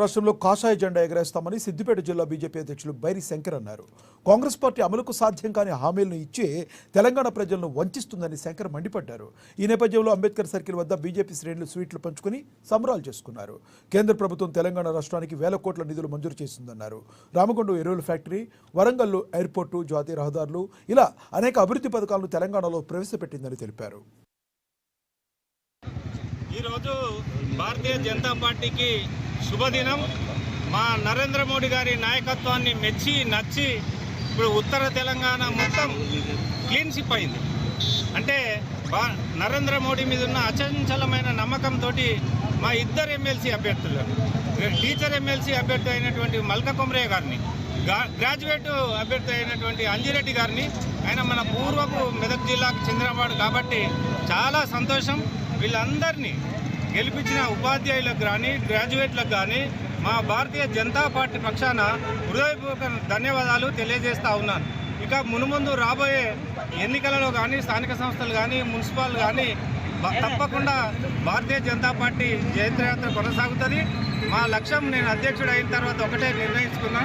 రాష్ట్రంలో కాషాయ జెండా ఎగరేస్తామని సిద్దిపేట జిల్లా బీజేపీ అధ్యక్షులు బైరి శంకర్ అన్నారు. కాంగ్రెస్ పార్టీ అమలుకు సాధ్యం కాని హామీలను ఇచ్చే తెలంగాణ ప్రజలను వంచిస్తుందని శంకర్ మండిపడ్డారు. ఈ నేపథ్యంలో అంబేద్కర్ సర్కిల్ వద్ద బీజేపీ శ్రేణులు స్వీట్లు పంచుకుని సంబరాలు చేసుకున్నారు. కేంద్ర ప్రభుత్వం తెలంగాణ రాష్ట్రానికి వేల కోట్ల నిధులు మంజూరు చేసిందన్నారు. రామగుండం ఎరువుల ఫ్యాక్టరీ, వరంగల్ ఎయిర్పోర్టు, జాతీయ రహదారులు ఇలా అనేక అభివృద్ధి పథకాలను తెలంగాణలో ప్రవేశపెట్టిందని తెలిపారు. ఈరోజు భారతీయ జనతా పార్టీకి శుభదినం. మా నరేంద్ర మోడీ గారి నాయకత్వాన్ని మెచ్చి నచ్చి ఇప్పుడు ఉత్తర తెలంగాణ మొత్తం క్లీన్ షిప్ అయింది. అంటే నరేంద్ర మోడీ మీద ఉన్న అచంచలమైన నమ్మకంతో మా ఇద్దరు ఎమ్మెల్సీ అభ్యర్థులు, టీచర్ ఎమ్మెల్సీ అభ్యర్థి అయినటువంటి మల్క కొమరయ్య గారిని, గ్రాడ్యుయేట్ అభ్యర్థి అయినటువంటి అంజిరెడ్డి గారిని, ఆయన మన పూర్వపు మెదక్ జిల్లాకు చెందినవాడు కాబట్టి చాలా సంతోషం. వీళ్ళందరినీ గెలిపించిన ఉపాధ్యాయులకు కానీ గ్రాడ్యుయేట్లకు కానీ మా భారతీయ జనతా పార్టీ పక్షాన హృదయపూర్వక ధన్యవాదాలు తెలియజేస్తూ ఉన్నాను. ఇక మునుముందు రాబోయే ఎన్నికలలో కానీ స్థానిక సంస్థలు కానీ మున్సిపల్ కానీ తప్పకుండా భారతీయ జనతా పార్టీ జయత్రయాత్ర కొనసాగుతుంది. మా లక్ష్యం నేను అధ్యక్షుడు అయిన తర్వాత ఒకటే నిర్ణయించుకున్నా,